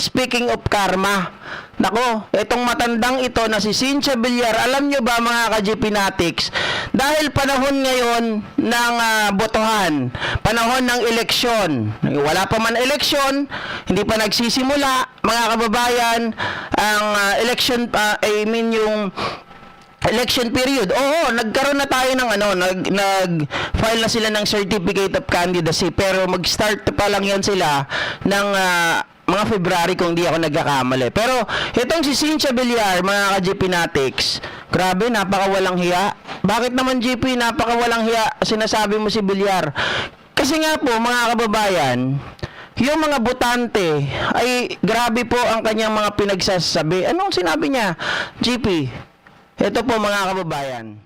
Speaking of karma, nako, itong matandang ito na si Cynthia Villar, alam nyo ba mga ka-GP Natics, dahil panahon ngayon ng botohan, panahon ng eleksyon, wala pa man eleksyon, hindi pa nagsisimula, mga kababayan, ang election, yung election period. Oo, nagkaroon na tayo ng nag-file na sila ng certificate of candidacy, pero mag-start pa lang yan sila ng mga February kung di ako nagkakamali. Pero itong si Cynthia Villar, mga ka-GP Natics, grabe, napakawalang hiya. Bakit naman GP, napakawalang hiya sinasabi mo si Villar? Kasi nga po, mga kababayan, yung mga botante ay grabe po ang kanyang mga pinagsasabi. Anong sinabi niya, GP? Ito po mga kababayan.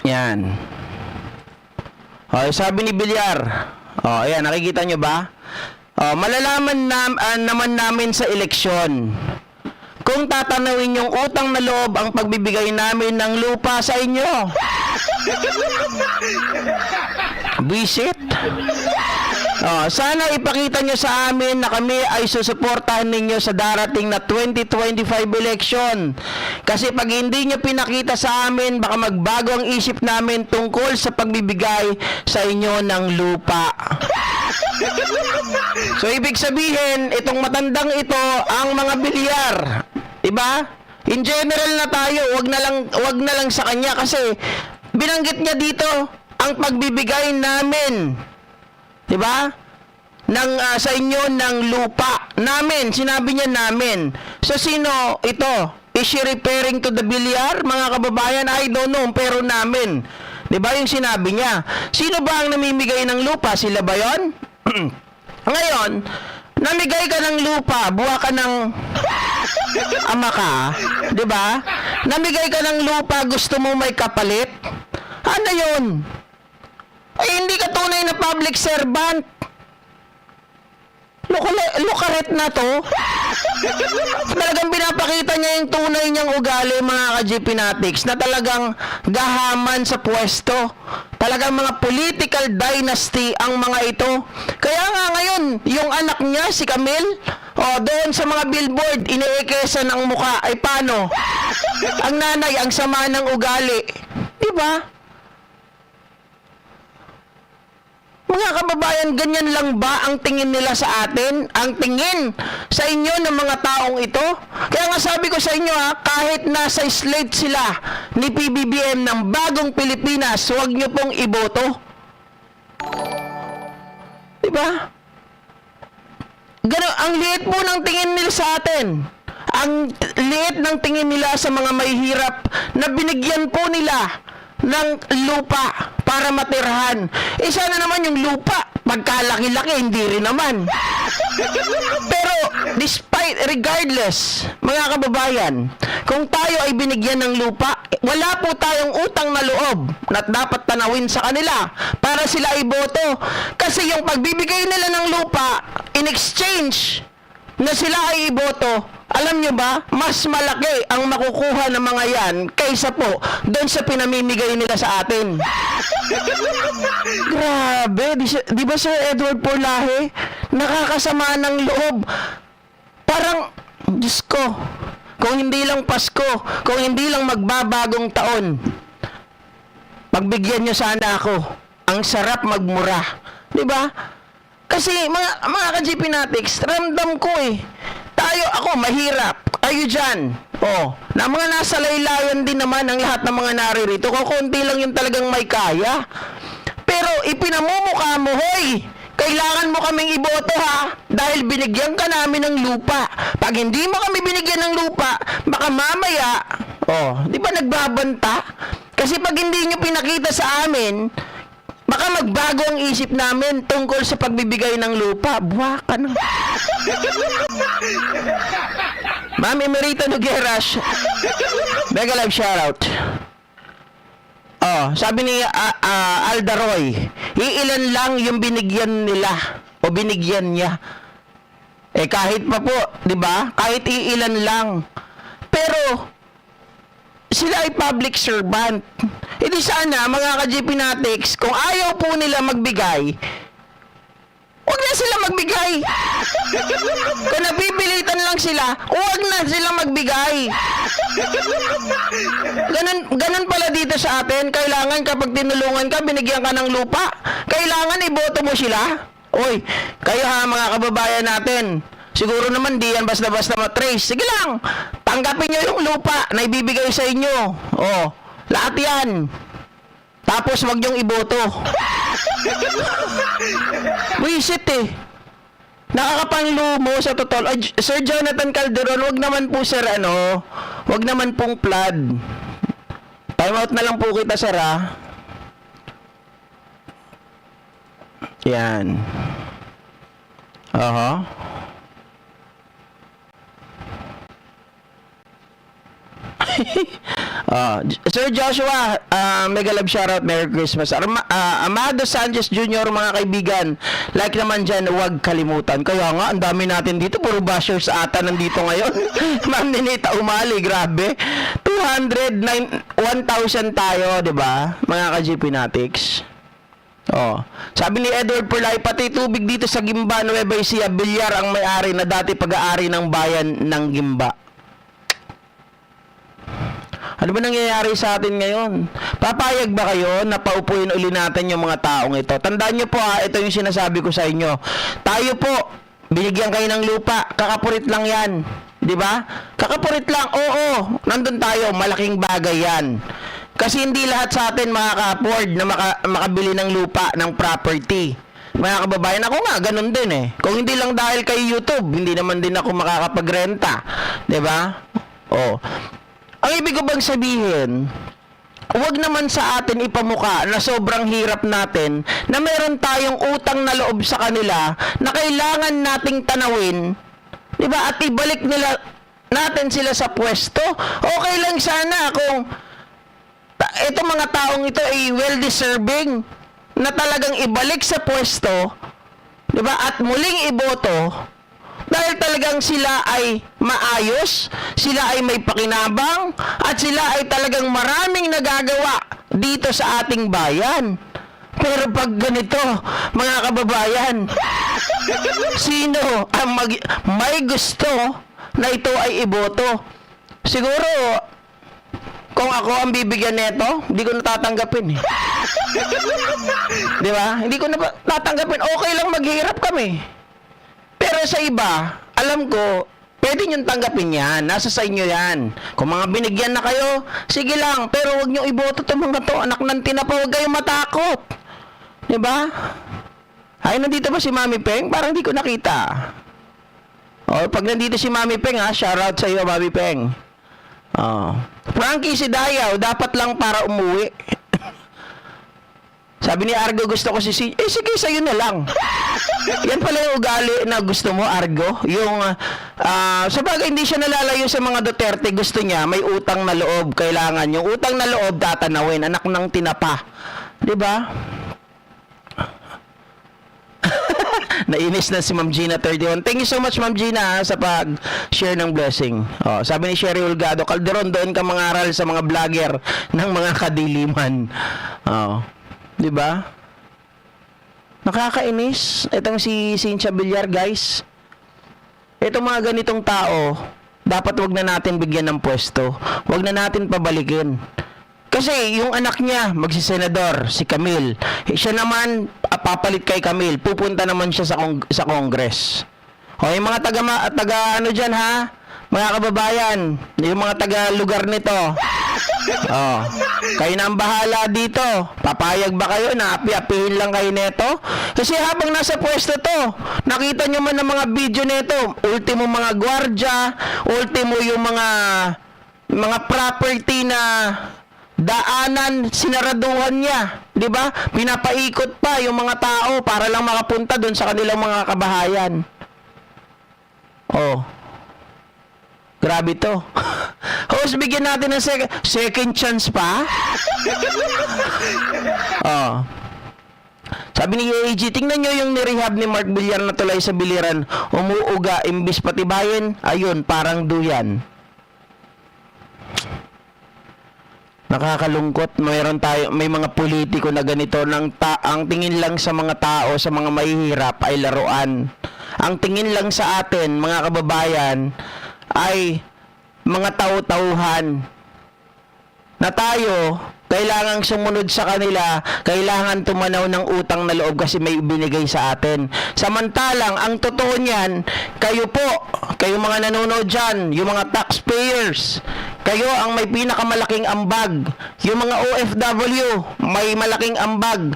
Yan. Sabi ni Villar. Ayan, nakikita nyo ba? Malalaman naman namin sa eleksyon kung tatanawin yung utang na loob ang pagbibigay namin ng lupa sa inyo. Visit. Sana ipakita nyo sa amin na kami ay susuportahan ninyo sa darating na 2025 election. Kasi pag hindi nyo pinakita sa amin, baka magbago ang isip namin tungkol sa pagbibigay sa inyo ng lupa. So ibig sabihin, itong matandang ito ang mga Villar, 'di ba? In general na tayo, wag na lang sa kanya kasi binanggit niya dito ang pagbibigay namin, 'di ba? Sa inyo ng lupa namin, sinabi niya namin. So sino ito? Is she referring to the Villar, mga kababayan? I don't know, pero namin. 'Di ba yung sinabi niya? Sino ba ang namimigay ng lupa? Sila ba 'yon? Ngayon, namigay ka ng lupa, buha ka ng ama ka, 'di ba? Namigay ka ng lupa, gusto mo may kapalit? Ano 'yon? Ay hindi ka tunay na public servant. Lukaret na to. Talagang pinapakita niya yung tunay niyang ugali, mga ka-GP Natics, na talagang gahaman sa pwesto. Talagang mga political dynasty ang mga ito. Kaya nga ngayon, yung anak niya, si Camille, doon sa mga billboard, iniekesa ng muka. Ay paano? Ang nanay, ang sama ng ugali. Diba? Mga kababayan, ganyan lang ba ang tingin nila sa atin? Ang tingin sa inyo ng mga taong ito? Kaya nga sabi ko sa inyo kahit nasa slate sila ni PBBM ng Bagong Pilipinas, huwag nyo pong iboto. Diba? Ang liit po ng tingin nila sa atin. Ang liit ng tingin nila sa mga mahihirap na binigyan po nila ng lupa para matirahan. Sana naman yung lupa, pagkalaki-laki, hindi rin naman. Pero, regardless, mga kababayan, kung tayo ay binigyan ng lupa, wala po tayong utang na loob na dapat tanawin sa kanila para sila iboto. Kasi yung pagbibigay nila ng lupa, in exchange na sila ay iboto, alam nyo ba, mas malaki ang makukuha ng mga yan kaysa po doon sa pinamimigay nila sa atin. Grabe, di ba Sir Edward Porlahe? Nakakasama ng loob. Parang, Diyos ko, kung hindi lang Pasko, kung hindi lang magbabagong taon, pagbigyan nyo sana ako. Ang sarap magmura. Di ba? Kasi mga ka-GP Natics, ramdam ko ako mahirap, kayo dyan. Na mga nasa laylayan din naman ang lahat ng mga naririto. Kung konti lang yung talagang may kaya. Pero ipinamumukha mo, hoy, kailangan mo kaming iboto dahil binigyan ka namin ng lupa. Pag hindi mo kami binigyan ng lupa, baka mamaya, di ba nagbabanta? Kasi pag hindi nyo pinakita sa amin, baka magbago ang isip namin tungkol sa pagbibigay ng lupa. Buha ka na. Ma'am Emerita Nogueras, mega live shoutout. Sabi ni Alda Roy, iilan lang yung binigyan nila o binigyan niya. Kahit pa po, di ba? Kahit iilan lang. Pero sila ay public servant. Hindi sana, mga ka-GP Natics, kung ayaw po nila magbigay, huwag na sila magbigay. Kung napipilitan lang sila, huwag na sila magbigay. Ganun pala dito sa atin. Kailangan kapag tinulungan ka, binigyan ka ng lupa, kailangan iboto mo sila. Oy, kayo ha, mga kababayan natin, siguro naman di yan basta-basta matrace. Sige lang, tanggapin nyo yung lupa na ibibigay sa inyo. Oh, lahat yan. Tapos wag nyong iboto. Wisit eh. Nakakapanlumo sa totoo. Ay, Sir Jonathan Calderon, wag naman po sir wag naman pong flood. Time out na lang po kita sir ha. Yan. Aha. Sir Joshua, mega love shoutout, Merry Christmas. Amado Sanchez Jr., mga kaibigan, like naman dyan, huwag kalimutan. Kaya nga, ang dami natin dito, puro bashers ata nandito ngayon. Ma'am Ninita Umali, grabe. 1,000 tayo, di ba? Mga ka-GP Natics. Oh. Sabi ni Edward Perlay, pati tubig dito sa Gimba, Nueva Ecija, Bilyar ang may-ari na dati pag-aari ng bayan ng Gimba. Ano ba nangyayari sa atin ngayon? Papayag ba kayo na paupuin uli natin yung mga taong ito? Tandaan nyo po ha, ito yung sinasabi ko sa inyo. Tayo po, binigyan kayo ng lupa, kakapurit lang yan. Di ba? Kakapurit lang, oo, nandun tayo, malaking bagay yan. Kasi hindi lahat sa atin makaka-afford na makabili ng lupa, ng property. Mga kababayan, ako nga, ganun din eh. Kung hindi lang dahil kay YouTube, hindi naman din ako makakapagrenta. Di ba? Oh. Ang ibig ko bang sabihin, huwag naman sa atin ipamuka na sobrang hirap natin na meron tayong utang na loob sa kanila na kailangan nating tanawin, di ba? At ibalik natin sila sa pwesto. Okay lang sana kung itong mga taong ito ay well-deserving na talagang ibalik sa pwesto, di ba? At muling iboto. Dahil talagang sila ay maayos, sila ay may pakinabang, at sila ay talagang maraming nagagawa dito sa ating bayan. Pero pag ganito, mga kababayan, sino ang may gusto na ito ay iboto? Siguro, kung ako ang bibigyan nito, hindi ko natatanggapin eh. Di ba? Hindi ko natatanggapin. Okay lang maghirap kami. Pero sa iba, alam ko, pwede nyo tanggapin yan. Nasa sa inyo yan. Kung mga binigyan na kayo, sige lang. Pero huwag nyo iboto itong mga to. Anak ng tinapa, huwag kayong matakot. Diba? Ay, nandito ba si Mami Peng? Parang di ko nakita. O, pag nandito si Mami Peng, ha, shoutout sa iyo, Mami Peng. Oh. Frankie si Dayaw, dapat lang para umuwi. Sabi ni Argo, gusto ko sige, sa'yo na lang. Yan pala yung ugali na gusto mo, Argo. Yung, sa bagay, hindi siya nalalayo sa mga Duterte. Gusto niya, may utang na loob. Kailangan yung utang na loob, tatanawin. Anak ng tinapa. Diba? Nainis na si Ma'am Gina 31. Thank you so much, Ma'am Gina, sa pag-share ng blessing. Oh, sabi ni Sherry Ulgado, Calderon, doon ka mangaral sa mga vlogger ng mga kadiliman. Oh. Diba? Nakakainis. Itong si Cynthia Villar, guys. Itong mga ganitong tao, dapat wag na natin bigyan ng pwesto. Wag na natin pabalikin. Kasi yung anak niya, magsisenador, si Camille. Siya naman, papalit kay Camille. Pupunta naman siya sa Congress. O, yung mga taga ano dyan, ha? Mga kababayan, yung mga taga lugar nito. Oh, kayo na ang bahala dito. Papayag ba kayo na api-apihin lang kayo neto? Kasi habang nasa pwesto to, nakita nyo man ng mga video neto, ultimo mga gwardya, ultimo yung mga property na daanan, sinaraduhan niya, di ba? Pinapaikot pa yung mga tao para lang makapunta doon sa kanilang mga kabahayan. Oh. Grabe to. Host, bigyan natin ng second chance pa. Oh. Sabi ni AG, tingnan nyo yung nirehab ni Mark Villar na tulay sa biliran. Umuuga, imbis patibayin, ayun, parang duyan. Nakakalungkot. May mga politiko na ganito ang tingin lang sa mga tao, sa mga mahihirap ay laruan. Ang tingin lang sa atin, mga kababayan, ay mga tau-tauhan. Na tayo, kailangang sumunod sa kanila, kailangan tumanaw ng utang na loob kasi may binigay sa atin. Samantalang, ang totoo niyan, kayo po, kayo mga nanonood dyan, yung mga taxpayers, kayo ang may pinakamalaking ambag. Yung mga OFW, may malaking ambag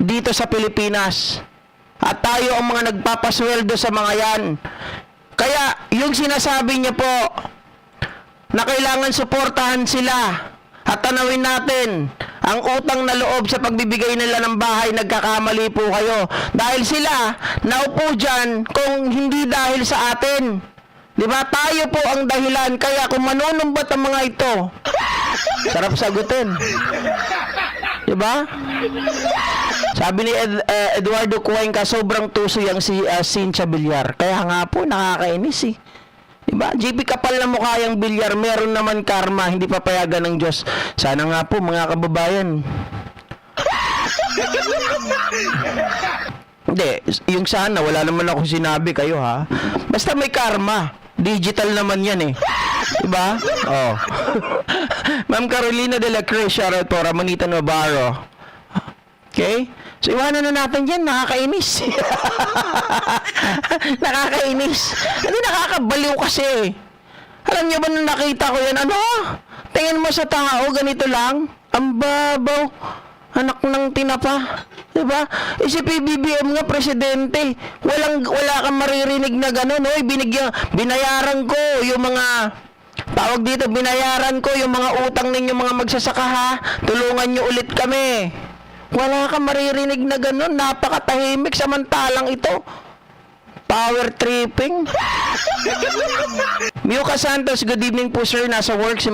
dito sa Pilipinas. At tayo ang mga nagpapasweldo sa mga yan. Kaya, yung sinasabi niya po, na kailangan suportahan sila at tanawin natin ang utang na loob sa pagbibigay nila ng bahay, nagkakamali po kayo. Dahil sila, naupo dyan kung hindi dahil sa atin. Diba? Tayo po ang dahilan. Kaya kung manunumbat ang mga ito, sarap sagutin. Diba? Sabi ni Eduardo Cuenca, sobrang tuso yung si Cynthia Villar. Kaya nga po, nakakainis eh. Diba? JP, kapal na mukha yung bilyar, meron naman karma, hindi papayagan ng Diyos. Sana nga po, mga kababayan. Hindi, yung sana, wala naman akong sinabi kayo ha. Basta may karma. Digital naman yan eh. Diba? Oh. Ma'am Carolina de la Cruz, shoutout po, Ramonita Navarro. Okay? So, iwanan na natin yan. Nakakainis. Nakakainis. Hindi, nakakabaliw kasi. Alam niyo ba nung nakita ko yan? Ano? Tingin mo sa tao, ganito lang. Ang babaw. Anak ng tinapa. Diba? Eh si PBBM nga, presidente. Wala kang maririnig na gano'n. Oy, binayaran ko yung mga... Tawag dito, binayaran ko yung mga utang ninyo mga magsasaka ha. Tulungan nyo ulit kami. Wala kang maririnig na gano'n. Napakatahimik, samantalang ito. Power tripping. Mio Santos, good evening po sir. Nasa work si